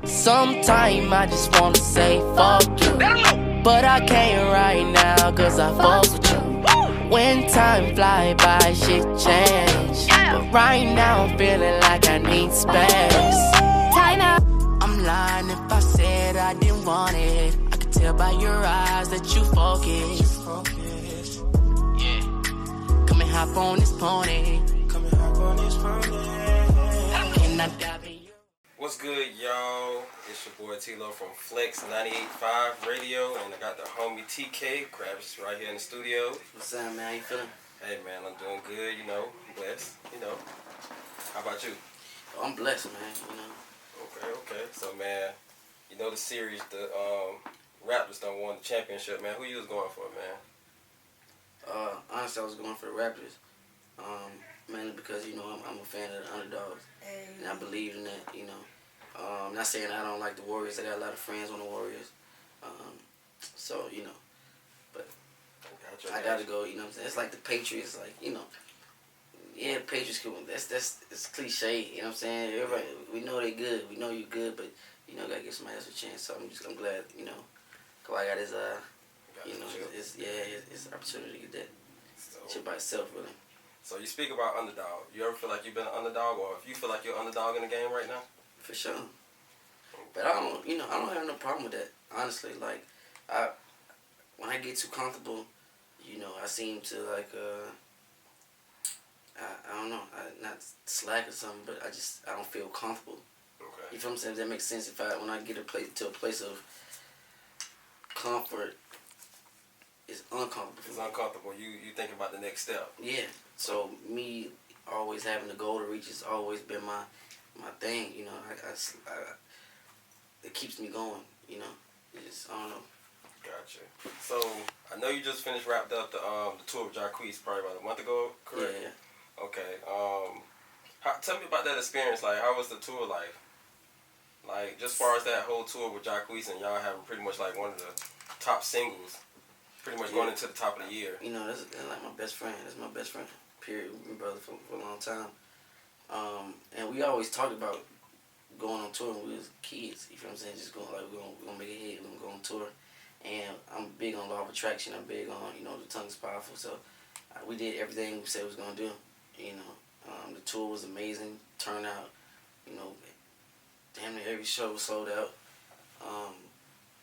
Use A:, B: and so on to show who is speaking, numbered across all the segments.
A: Sometime I just wanna say fuck you, but I can't right now cause I fuck with you. When time fly by, shit change, but right now I'm feeling like I need space. Time out. I'm lying if I said I didn't want it. I could tell by your eyes that you focus. Yeah. Come and hop on this pony. Can I dive in your...
B: What's good, y'all? It's your boy T-Lo from Flex 98.5 Radio, and I got the homie TK Kravitz right here in the studio.
C: What's up, man? How you feeling?
B: Hey, man, I'm doing good, blessed, How about you?
C: Oh, I'm blessed, man,
B: Okay. So, man, the series, the Raptors done won the championship, man. Who you was going for, man?
C: Honestly, I was going for the Raptors, mainly because, I'm a fan of the underdogs, and I believe in that, Not saying I don't like the Warriors. I got a lot of friends on the Warriors, but I gotta go, It's like the Patriots, yeah, the Patriots, it's cliche, Everybody, we know they good, we know you good, but, gotta give somebody else a chance, so I'm glad, Kawhi got his, his opportunity to get that shit by itself, really.
B: So you speak about underdog. You ever feel like you've been an underdog, or if you feel like you're an underdog in the game right now?
C: For sure. But I don't have no problem with that, honestly. When I get too comfortable, I seem to I don't know, not slack or something, but I don't feel comfortable.
B: Okay.
C: You feel what I'm saying? If that makes sense. When I get to a place of comfort, it's uncomfortable.
B: It's uncomfortable. You think about the next step.
C: Yeah. So me always having the goal to reach has always been my thing. It keeps me going. I don't know.
B: Gotcha. So I know you just wrapped up the tour of Jaques probably about a month ago, correct?
C: Yeah.
B: Okay. Tell me about that experience. How was the tour life? Just far as that whole tour with Jaques and y'all having pretty much one of the top singles, pretty much going into the top of the year.
C: That's like my best friend. That's my best friend. Period. We've been brothers for a long time. And we always talked about going on tour when we was kids. You feel what I'm saying? Just going we're gonna make a hit. We're gonna go on tour. And I'm big on law of attraction. I'm big on the tongue is powerful. So we did everything we said we was gonna do. The tour was amazing. Turnout. Damn near every show was sold out.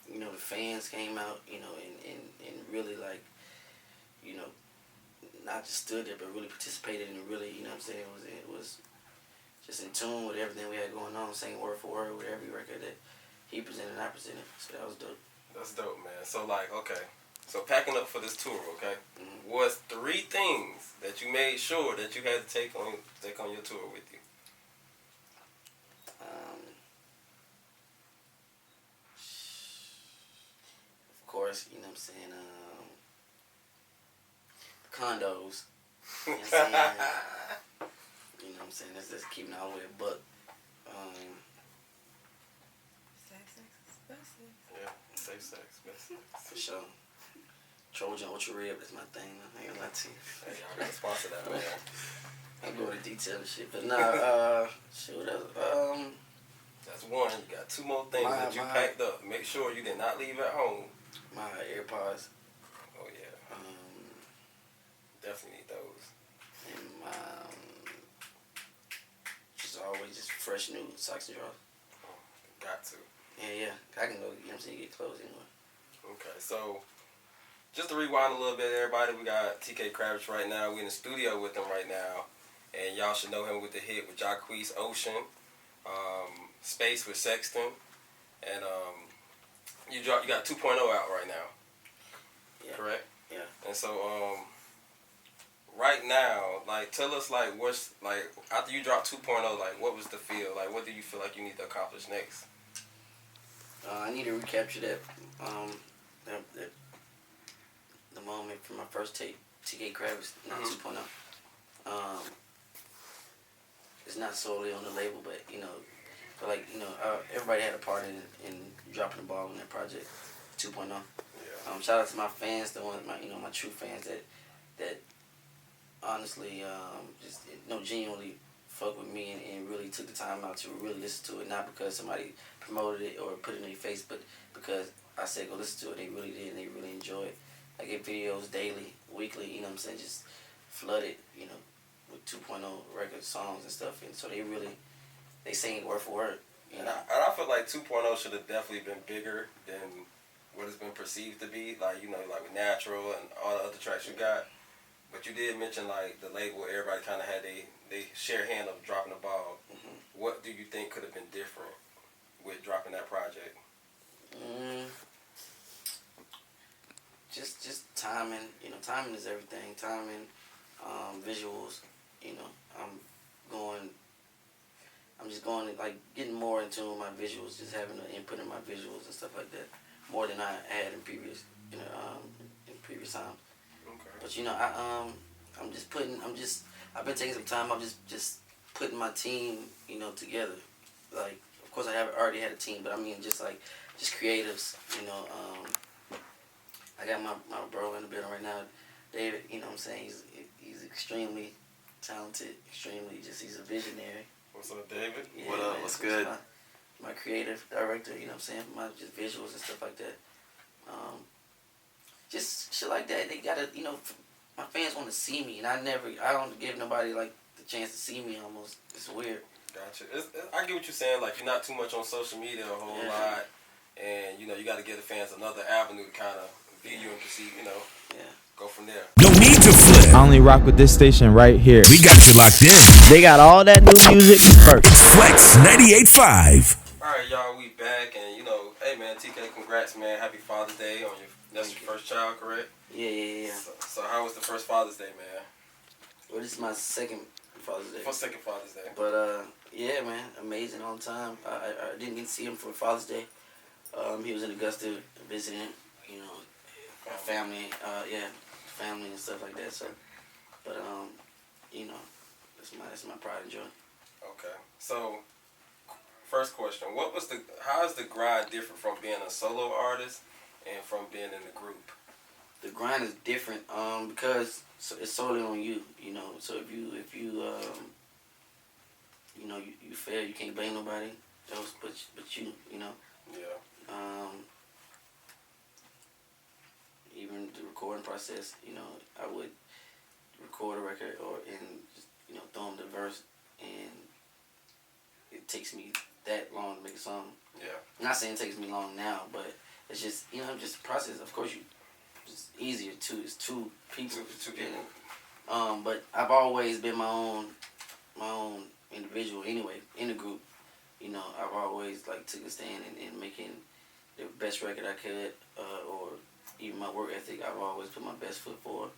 C: The fans came out. And really not just stood there, but really participated and really, it was just in tune with everything we had going on, saying word for word with every record that he presented and I presented. So that was dope.
B: That's dope, man. So okay. So packing up for this tour, okay?
C: Mm-hmm.
B: Was 3 things that you made sure that you had to take on your tour with you?
C: Of course, condos. That's just keeping it all the way a buck.
D: Sex is expensive.
B: Yeah, safe sex, best.
C: For sure. Trojan Ultra Rib is my thing. I ain't gonna lie to you.
B: Hey, y'all gotta sponsor that, man.
C: I go into detail and shit, but shoot,
B: That's one. You got 2 more things that you packed up. Make sure you did not leave at home.
C: my AirPods.
B: Oh yeah. Definitely need those.
C: And just always just fresh new socks and drawers.
B: Oh, got to.
C: Yeah. I can go, get clothes anyway.
B: Okay, so just to rewind a little bit, everybody, we got TK Kravitz right now. We're in the studio with him right now. And y'all should know him with the hit with Jaques, Ocean, Space with Sexton. And you got 2.0 out right now.
C: Yeah.
B: Correct?
C: Yeah.
B: And so right now, tell us what's after you dropped 2.0, what was the feel? What do you feel like you need to accomplish next?
C: I need to recapture that the moment from my first tape, TK Kravitz, not 2.0. It's not solely on the label, but everybody had a part in dropping the ball on that project, 2.0.
B: Yeah.
C: Shout out to my fans, the ones my true fans that honestly just genuinely fuck with me and really took the time out to really listen to it, not because somebody promoted it or put it in their face, but because I said go listen to it. They really did, and they really enjoyed it. I get videos daily, weekly, you know what I'm saying, just flooded, you know, with 2.0 record songs and stuff, and so they sing it word for word. You know?
B: And I feel like 2.0 should have definitely been bigger than what it's been perceived to be, like, you know, like with Natural and all the other tracks you got. But you did mention, like, the label, everybody kind of had they share hand of dropping the ball. Mm-hmm. What do you think could have been different with dropping that project?
C: Just timing, you know, timing is everything. Timing, visuals, you know, I'm just going like getting more in tune with my visuals, just having an input in my visuals and stuff like that, more than I had in previous, you know, in previous times. Okay. But you know, I've been taking some time. I'm just putting my team, you know, together. Like, of course, already had a team, but I mean, just creatives, you know. I got my bro in the building right now, David. You know what I'm saying? He's extremely talented, he's a visionary.
B: What's up, David?
C: Yeah,
E: what up?
C: Man,
E: what's good?
C: My creative director. You know what I'm saying? My just visuals and stuff like that. Just shit like that. They gotta, you know, my fans want to see me, and I don't give nobody like the chance to see me. Almost, it's weird.
B: Gotcha. I get what you're saying. Like, you're not too much on social media a whole lot, and you know you got to give the fans another avenue to kind of view you and perceive. You know, go from there.
F: No need to flip.
G: I only rock with this station right here.
F: We got you locked in.
G: They got all that new music first.
F: Flex 98.5.
B: All right, y'all, we back, and you know, hey man, TK, congrats, man. Happy Father's Day on that's your first child, correct?
C: Yeah.
B: So how was the first Father's Day, man?
C: Well, this is my second Father's Day.
B: Second Father's Day.
C: But yeah, man, amazing on time. I didn't get to see him for Father's Day. He was in Augusta visiting, you know, family, family and stuff like that. So, but you know, that's my pride and joy.
B: Okay, so first question: how is the grind different from being a solo artist and from being in a group?
C: The grind is different because it's solely on you. You know, so if you you know you fail, you can't blame nobody else but you. You know.
B: Yeah.
C: Even the recording process, you know, I would record a record and just, you know, throw them the verse, and it takes me that long to make a song.
B: Yeah.
C: I'm not saying it takes me long now, but it's just, you know, just a process. Of course, it's easier too. It's two people.
B: Two people.
C: But I've always been my own individual anyway in the group. You know, I've always like took a stand in making the best record I could, or even my work ethic. I've always put my best foot forward.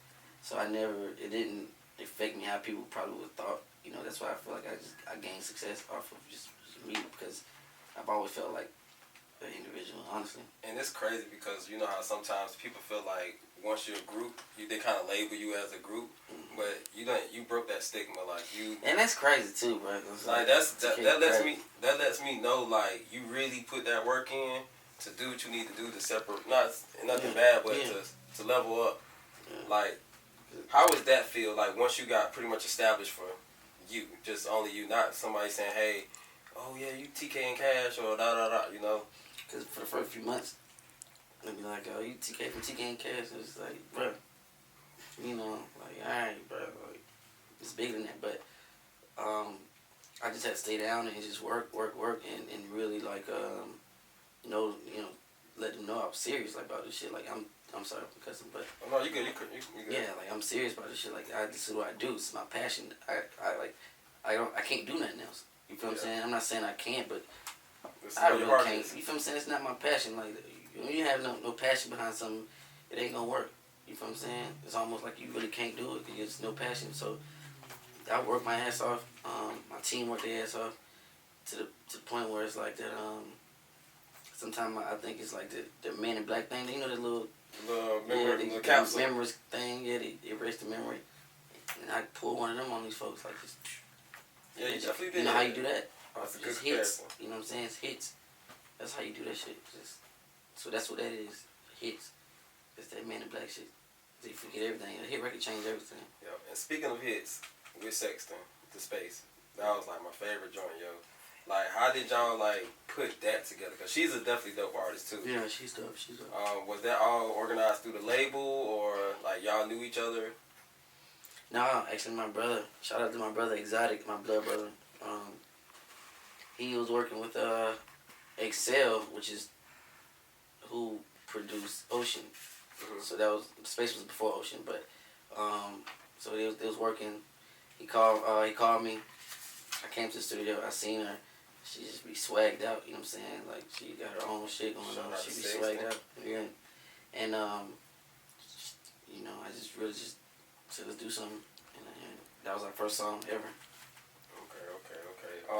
C: So it didn't affect me how people probably would have thought. You know, that's why I feel like I gained success off of just me, because I've always felt like an individual, honestly.
B: And it's crazy because you know how sometimes people feel like once you're a group, they kind of label you as a group, but you broke that stigma, like you.
C: And that's crazy too, bro.
B: Like that lets me know like you really put that work in to do what you need to do to separate, nothing bad, but to level up. Yeah. Like, how does that feel? Like once you got pretty much established for you, just only you, not somebody saying, hey, oh yeah, you TK and Cash or you know.
C: Because for the first few months, they'd be like, oh, you TK from TK and Cash. And it's like, bro, you know, like, alright, bro, like, it's bigger than that. But I just had to stay down and just work, and really, like, you know, let them know I'm serious like, about this shit. Like, I'm sorry for cussing, but...
B: Oh, no, you good.
C: Yeah, like, I'm serious about this shit. Like, this is what I do. It's my passion. I can't do nothing else. You feel what I'm saying? I'm not saying I can't, but I really can't. You feel what I'm saying? It's not my passion. Like, when you have no passion behind something, it ain't gonna work. You feel what I'm saying? It's almost like you really can't do it because there's no passion. So I work my ass off. My team work their ass off to the point where it's like that. Sometimes I think it's like the Man in Black thing. You know, the little
B: capsule
C: memories thing. Yeah, they erase the memory. And I pull one of them on these folks like this.
B: Yeah, you definitely did.
C: You know how you do that?
B: That's a good
C: It's hits. You know what I'm saying? It's hits. That's how you do that shit. So that's what that is. Hits. It's that Man in Black shit. You forget everything. A hit record change everything.
B: Yeah. And speaking of hits, with Sexton, the space, That was like my favorite joint, yo. Like, how did y'all like put that together? Cause she's a definitely dope artist too.
C: Yeah, she's dope. She's dope.
B: Was that all organized through the label, or like y'all knew each other?
C: No, actually, my brother. Shout out to my brother, Exotic, my blood brother. He was working with Excel, which is who produced Ocean.
B: Mm-hmm.
C: So that was Space was before Ocean, but so they was working. He called me. I came to the studio. I seen her. She just be swagged out. You know what I'm saying? Like she got her own shit going on. She be swagged out. Yeah. And you know, I just really just said let's do something. And that was our first song ever.
B: Okay.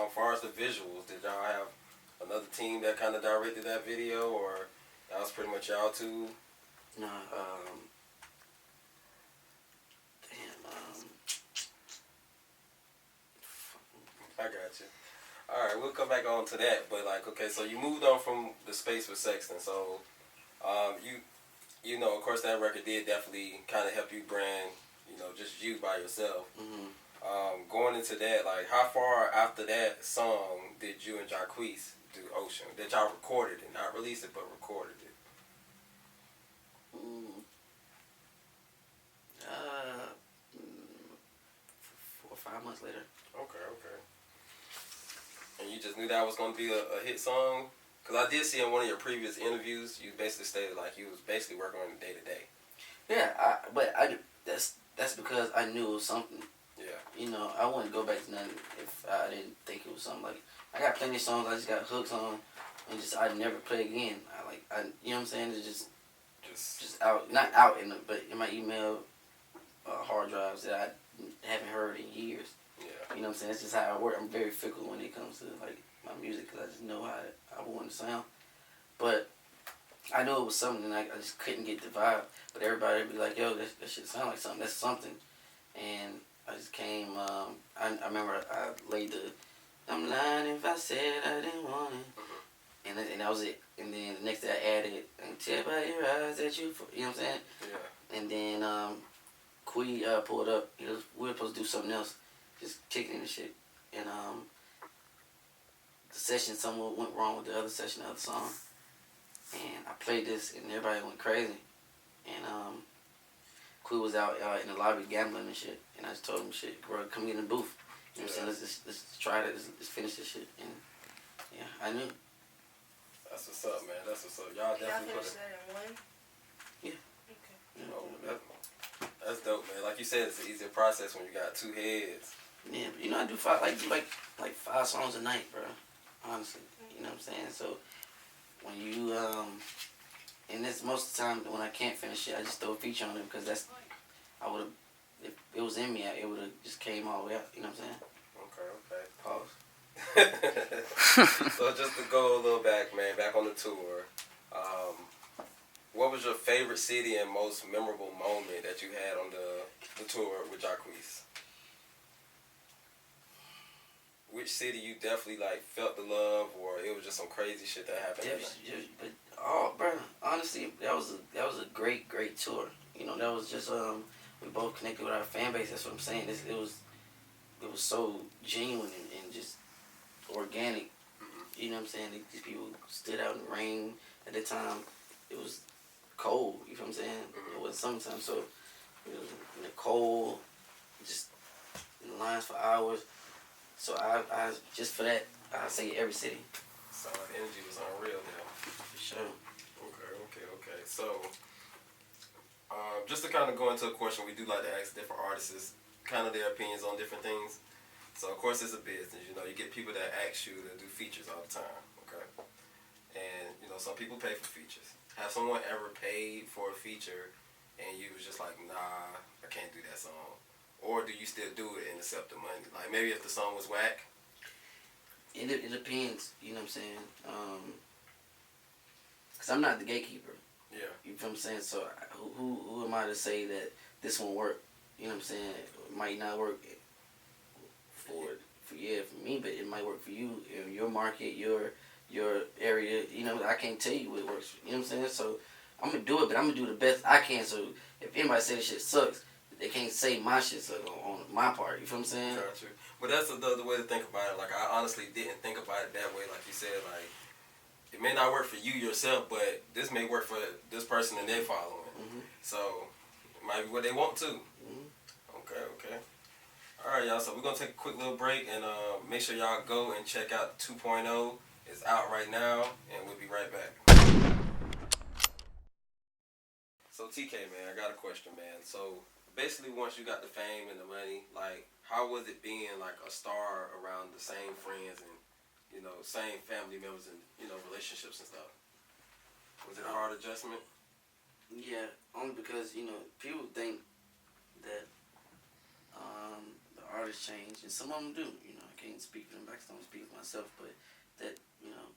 B: As far as the visuals, did y'all have another team that kind of directed that video, or that was pretty much y'all two?
C: No,
B: I got you. All right, we'll come back on to that. But like, okay, so you moved on from the Space with Sexton. So, you know, of course, that record did definitely kind of help you brand, you know, just you by yourself.
C: Mm-hmm.
B: Going into that, like, how far after that song did you and Jaques do Ocean? That y'all recorded it, not released it, but recorded it?
C: 4 or 5 months later.
B: Okay. And you just knew that was going to be a hit song? Because I did see in one of your previous interviews, you basically stated like you was basically working on it day to day.
C: Yeah, but that's because I knew it was something.
B: Yeah.
C: You know, I wouldn't go back to nothing if I didn't think it was something. Like, I got plenty of songs I just got hooks on, and just I'd never play again. You know what I'm saying? It's just out, not out but in my email hard drives that I haven't heard in years.
B: Yeah.
C: You know what I'm saying? That's just how I work. I'm very fickle when it comes to like my music because I just know how I want it to sound. But I knew it was something, and I just couldn't get the vibe. But everybody would be like, "Yo, that shit sound like something. That's something." And I just came. I remember I laid the "I'm lying if I said I didn't want it," and that was it. And then the next day I added "and tell by your eyes that you," you know what I'm saying?
B: Yeah.
C: And then Quee pulled up. We were supposed to do something else, just kicking in the shit. And the session, something went wrong with the other session, the other song. And I played this, and everybody went crazy. And Quee was out in the lobby gambling and shit. And I just told him, "Shit, bro, come get in the booth. You know what I'm saying? Let's try it. Let's finish this shit." And yeah, I knew.
B: That's what's up, man. That's what's up. Y'all definitely
D: Y'all
B: put
D: finished
B: it.
D: that in one?
C: Yeah.
D: Okay.
C: Yeah.
B: Oh, that's dope, man. Like you said, it's an easier process when you got two heads.
C: Yeah, but you know, I do 5 songs a night, bro. Honestly, you know what I'm saying? So when you and this most of the time when I can't finish it, I just throw a feature on it because I would have, if it was in me, it would have just came all the way out. You know what I'm saying?
B: Okay.
C: Pause.
B: So just to go a little back, man, back on the tour. What was your favorite city and most memorable moment that you had on the tour with Jaques? Which city you definitely like felt the love, or it was just some crazy shit that happened?
C: Bro, honestly, that was a great tour. You know, that was just we both connected with our fan base. That's what I'm saying. It was so genuine and just organic. Mm-hmm. You know what I'm saying? These people stood out in the rain at the time. It was cold. You know what I'm saying? Mm-hmm. It was summertime, so it was in the cold, just in the lines for hours. So I just for that, I say every city.
B: So the energy was unreal there.
C: For sure.
B: Okay. So, just to kind of go into a question, we do like to ask different artists kind of their opinions on different things. So, of course, it's a business. You know, you get people that ask you to do features all the time, okay? And, you know, some people pay for features. Have someone ever paid for a feature and you was just like, nah, I can't do that song? Or do you still do it and accept the money? Like, maybe if the song was whack?
C: It depends, you know what I'm saying? Because I'm not the gatekeeper.
B: Yeah.
C: You know what I'm saying? So who am I to say that this won't work? You know what I'm saying? It might not work for me, but it might work for you, in your market, your area. You know, I can't tell you what works. You know what I'm saying? So I'm going to do it, but I'm going to do the best I can. So if anybody says this shit sucks, they can't say my shit so on my part. You feel what I'm saying?
B: Got you. But that's the way to think about it. Like, I honestly didn't think about it that way. Like you said, like, it may not work for you yourself, but this may work for this person and they're following.
C: Mm-hmm.
B: So, it might be what they want to.
C: Mm-hmm.
B: Okay. All right, y'all. So, we're going to take a quick little break and make sure y'all go and check out 2.0. It's out right now, and we'll be right back. So, TK, man, I got a question, man. So, basically, once you got the fame and the money, like, how was it being, like, a star around the same friends and, you know, same family members and, you know, relationships and stuff? Was it a hard adjustment?
C: Yeah, only because, you know, people think that the artists change, and some of them do. You know, I can't speak for them, I can only speak for myself, but that, you know,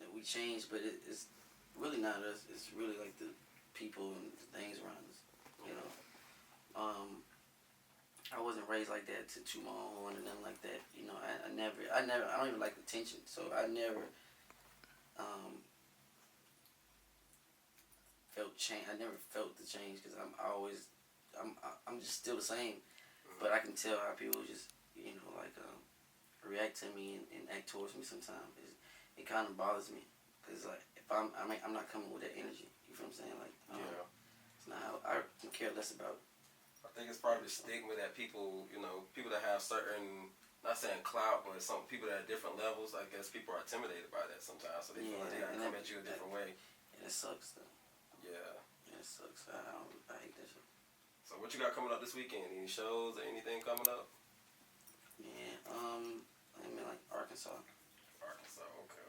C: that we change, but it's really not us. It's really, like, the people and the things around us, you know. I wasn't raised like that to toot my own horn or nothing like that. You know, I don't even like attention, so I never felt change. I never felt the change because I'm just still the same, but I can tell how people just, you know, like react to me and act towards me sometimes. It kind of bothers me because like if I'm not coming with that energy. You feel what I'm saying? Like it's not how I can care less about.
B: I think it's probably the stigma that people, you know, people that have certain, not saying clout, but some people that are different levels, I guess people are intimidated by that sometimes, so they feel like they gotta come at you a different way.
C: And it sucks, though.
B: Yeah.
C: It sucks. I hate that shit.
B: So what you got coming up this weekend? Any shows or anything coming up?
C: Yeah, I'm in like Arkansas.
B: Arkansas, okay.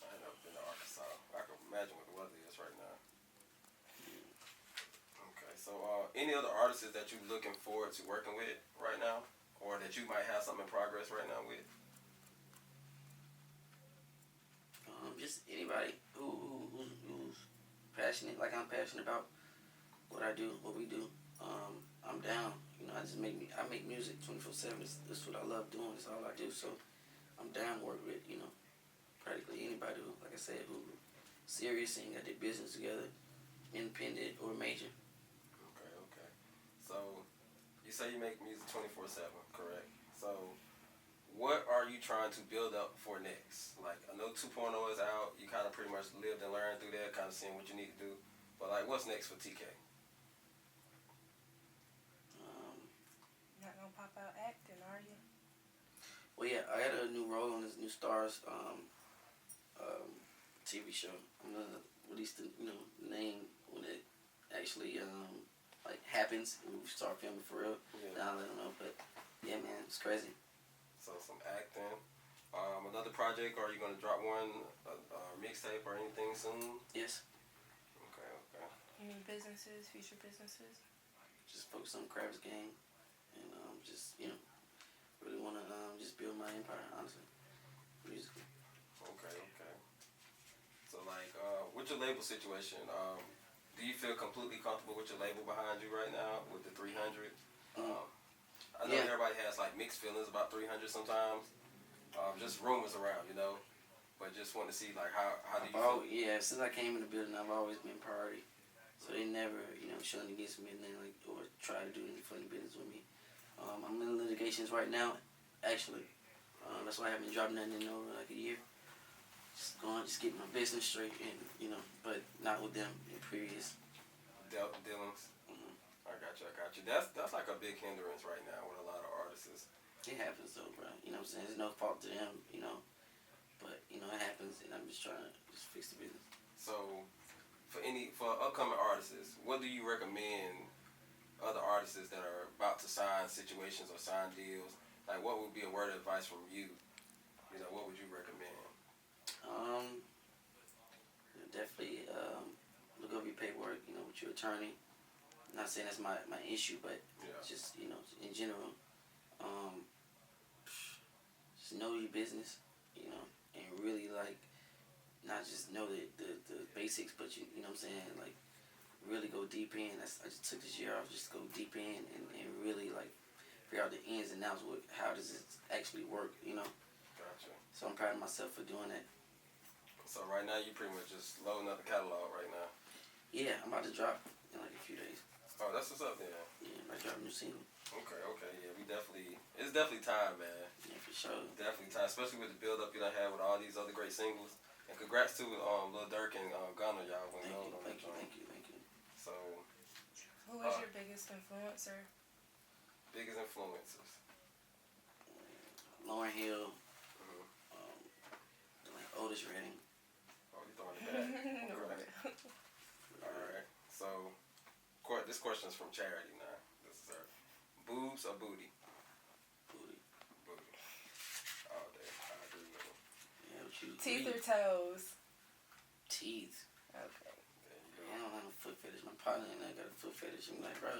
B: I ain't never been to Arkansas. I can imagine what the weather is right now. So, any other artists that you're looking forward to working with right now, or that you might have something in progress right now with?
C: Just anybody who's passionate, like I'm passionate about what I do, what we do. I'm down. You know, I make music 24/7. That's what I love doing. That's all I do. So, I'm down to work with, you know, practically anybody who, like I said, who serious and got their business together, independent or major.
B: Okay. So, you say you make music 24/7, correct? So, what are you trying to build up for next? Like, I know 2.0 is out. You kind of pretty much lived and learned through that, kind of seeing what you need to do. But, like, what's next for TK?
D: Not gonna pop out acting, are you?
C: Well, yeah, I got a new role on this New Stars TV show. I'm gonna release the name when it actually like happens and we start filming for real.
B: Yeah.
C: Now I don't know, but yeah, man, it's crazy.
B: So some acting. Another project, are you going to drop one, mixtape or anything soon?
C: Yes.
B: Okay.
D: Any businesses, future businesses?
C: Just focus on Kravitz game and just, you know, really want to just build my empire, honestly, musically.
B: Okay. So like, with your label situation, do you feel completely comfortable with your label behind you right now with the 300? I know everybody has like mixed feelings about 300 sometimes. Just rumors around, you know. But just want to see like how do you feel?
C: Yeah, since I came in the building, I've always been priority. So they never, you know, showing against me and then like or try to do any funny business with me. I'm in litigations right now, actually. That's why I haven't dropped nothing in over like a year. Just getting my business straight and, you know, but not with them in previous
B: dealings. I got you. That's like a big hindrance right now with a lot of artists.
C: It happens though, bro. You know what I'm saying? There's no fault to them, you know. But, you know, it happens and I'm just trying to just fix the business.
B: So, for upcoming artists, what do you recommend other artists that are about to sign situations or sign deals? Like, what would be a word of advice from you? You know, what would you recommend?
C: Definitely look over your paperwork, you know, with your attorney. I'm not saying that's my issue, but just, you know, in general, just know your business, you know, and really, like, not just know the basics, but, you know what I'm saying, like, really go deep in. I just took this year off, just go deep in and really, like, figure out the ins and outs, how does it actually work, you know.
B: Gotcha.
C: So I'm proud of myself for doing that.
B: So right now you pretty much just loading up the catalog right now.
C: Yeah, I'm about to drop in like a few days.
B: Oh, that's what's up then.
C: Yeah, I dropped a new single.
B: Okay, yeah, it's definitely time, man.
C: Yeah, for sure.
B: Definitely time, especially with the build up you done had with all these other great singles. And congrats to Lil Durk and Gunna, y'all went gold on that joint.
C: Thank you.
B: So,
D: Who was your biggest influencer?
B: biggest influencers.
C: Lauryn Hill,
B: Mm-hmm.
C: like Otis Redding.
B: Oh, you throwing it back? Okay. Alright, so this question is from Charity now. This is her. Boobs or booty?
C: Booty.
B: All day. I agree with it.
C: Yeah, what you
D: Teeth or toes?
C: Teeth.
D: Okay.
B: There you
C: Yeah, I don't have a foot fetish. My partner and I got a foot fetish. I'm like, bro.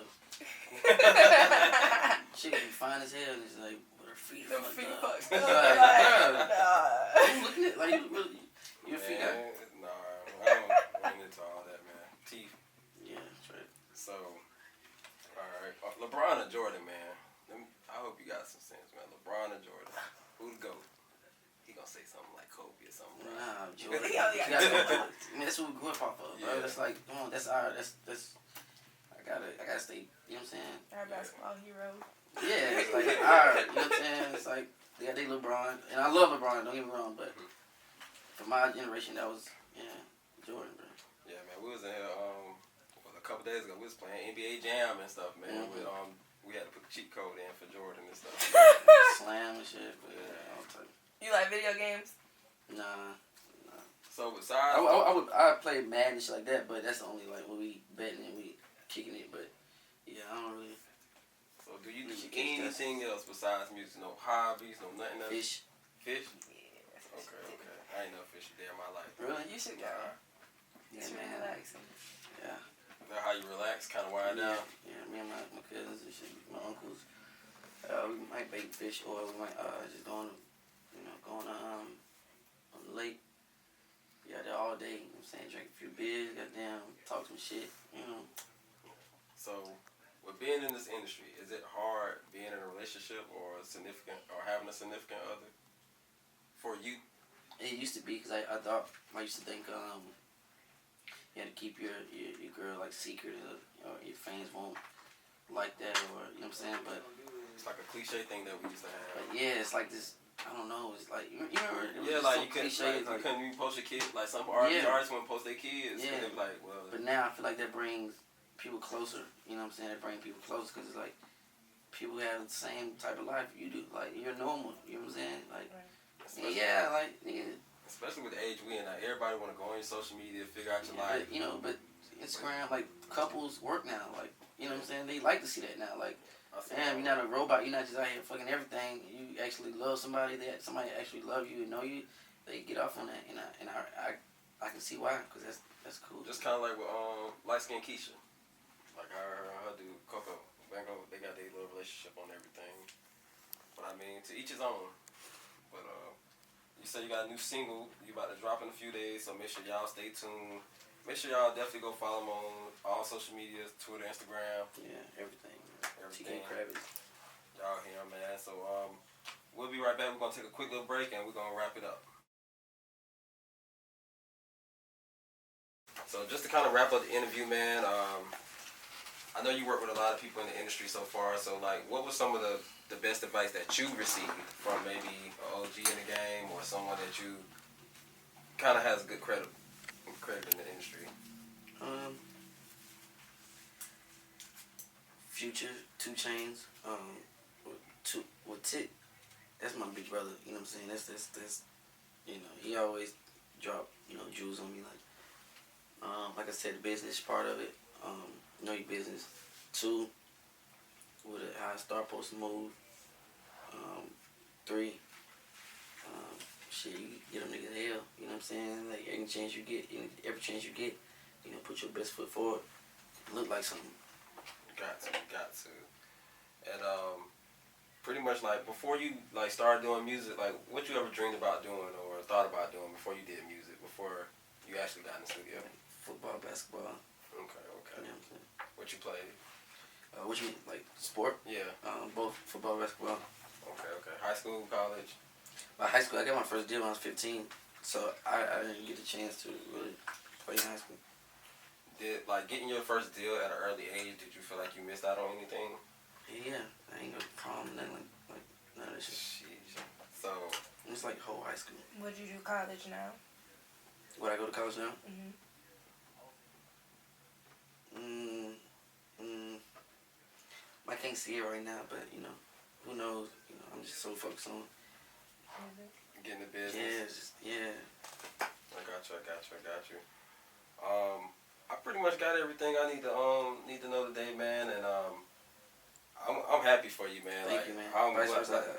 C: She can be fine as hell, and it's like, with her feet
D: The
C: fucked
D: feet
C: up.
D: fucked
C: Like,
D: up.
C: you looking at, like, you really, your feet got.
B: Nah, I ain't into all that, man. Teeth.
C: Yeah, that's right.
B: So, alright. LeBron or Jordan, man. I hope you got some sense, man. LeBron or Jordan. Who to go? He gonna say something like Kobe or something, right?
C: Nah, Jordan.
D: Yeah.
C: You gotta go. I mean, that's what we grew up off of, bro.
B: Yeah.
C: That's like, come on, that's our, that's. I gotta stay. You know what I'm saying?
D: Our basketball hero.
C: Yeah, it's like our. You know what I'm saying? It's like they got LeBron, and I love LeBron. Don't get me wrong, but for my generation, that was Jordan, bro.
B: Yeah, man. We was in here a couple days ago. We was playing NBA Jam and stuff, man. With we had to put the cheat code in for Jordan and stuff.
C: Slam and shit. But
B: Yeah.
C: all type.
D: You like video games?
C: Nah.
B: So besides,
C: I play Madden and shit like that, but that's only like when we betting and we kicking it. But yeah, I don't really.
B: so do you do anything else besides music? No hobbies, no nothing else.
C: Fish.
B: Fish?
D: Yeah.
B: Okay. I ain't never fished a day in my life.
C: Really?
D: You should go.
C: Yeah,
D: It's
C: man.
D: relaxing.
C: Yeah.
B: Is that how you relax, kind of wind down?
C: Yeah, me and my cousins and shit, my uncles. We might bait fish, or we might just go on the lake. Be out there all day. You know what I'm saying? Drink a few beers, goddamn, talk some shit. You know.
B: So, with being in this industry, is it hard being in a relationship or having a significant other for you?
C: It used to be because I used to think you had to keep your girl like secret, or your fans won't like that, or you know what I'm saying. But
B: It's like a cliche thing that we used to have.
C: yeah, it's like this. I don't know. It's like you remember. It was
B: Yeah,
C: just
B: like
C: so
B: you couldn't,
C: cliche,
B: you couldn't even post your kids. Like some artists wouldn't post their kids.
C: Yeah.
B: They'd be like, well.
C: But now I feel like that brings people closer. You know what I'm saying? It brings people closer because it's like people have the same type of life you do. Like you're normal. You know what I'm saying? Like
B: Especially with the age we in now, everybody want to go on your social media, figure out your life.
C: But Instagram, like couples work now. Like you know what I'm saying? They like to see that now. Like. Damn, you're not a robot. You're not just out here fucking everything. You actually love somebody. Somebody actually love you and know you. They get off on that, and I can see why, because that's cool.
B: Just kind of like with light skinned Keisha, like her dude Coco Bango. They got their little relationship on everything. But I mean, to each his own. But you said you got a new single. You about to drop in a few days, so make sure y'all stay tuned. Make sure y'all definitely go follow him on all social media, Twitter, Instagram.
C: Yeah, everything.
B: Everything.
C: TK Kravitz.
B: Y'all here, man. So we'll be right back. We're gonna take a quick little break and we're gonna wrap it up. So just to kind of wrap up the interview, man. I know you work with a lot of people in the industry so far. So like, what was some of the best advice that you received from maybe an OG in the game or someone that you kind of has good credit in the industry?
C: Future, 2 Chainz, with Tick, that's my big brother. You know what I'm saying? That's you know, he always drop jewels on me. Like I said, the business part of it. Know your business. 2, how a star supposed to move. 3, shit, you get them niggas hell. You know what I'm saying? Like every chance you get, put your best foot forward. Look like something.
B: Got to. And pretty much like before you like started doing music, like what you ever dreamed about doing or thought about doing before you did music, before you actually got in the studio?
C: Football, basketball.
B: Okay.
C: You know what I'm saying?
B: What you played?
C: What you mean, like sport?
B: Yeah.
C: Both football, basketball.
B: Okay. High school, college?
C: By high school, I got my first deal when I was 15, so I didn't get a chance to really play in high school.
B: did like getting your first deal at an early age? Did you feel like you missed out on anything?
C: Yeah, I ain't no problem, nothing like none of that shit.
B: Sheesh. So
C: It's like whole high school.
D: Would you do college now?
C: Would I go to college now? I can't see it right now, but you know, who knows? You know, I'm just so focused on
B: getting the business.
C: yeah.
B: I got you. I pretty much got everything I need to know today, man, and I'm happy for you, man.
C: Thank
B: like,
C: you, man.
B: I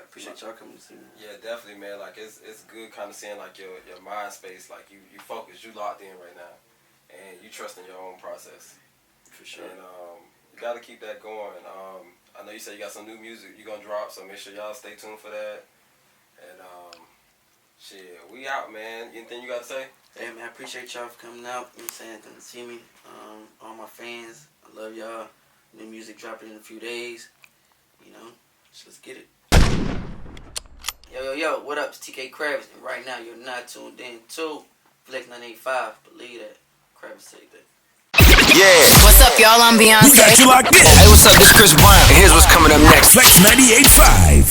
C: appreciate y'all coming to see me.
B: Yeah, definitely, man. Like it's good kind of seeing like your mind space, like you focused, you locked in right now, and you trusting your own process.
C: For sure.
B: And you gotta keep that going. I know you said you got some new music you gonna drop, so make sure y'all stay tuned for that. And shit, we out, man. Anything you gotta say?
C: Hey, man, I appreciate y'all for coming out. You know what I'm saying? Coming to see me. All my fans, I love y'all. New music dropping in a few days. You know, so let's get it. Yo, what up? It's TK Kravitz, and right now you're not tuned in to Flex 985. Believe that. Kravitz take that.
E: Yeah.
H: What's up, y'all? I'm
F: We
H: Beyonce.
F: got you locked in.
E: Hey, what's up? This Chris Brown. And here's what's coming up next.
F: Flex 98.5.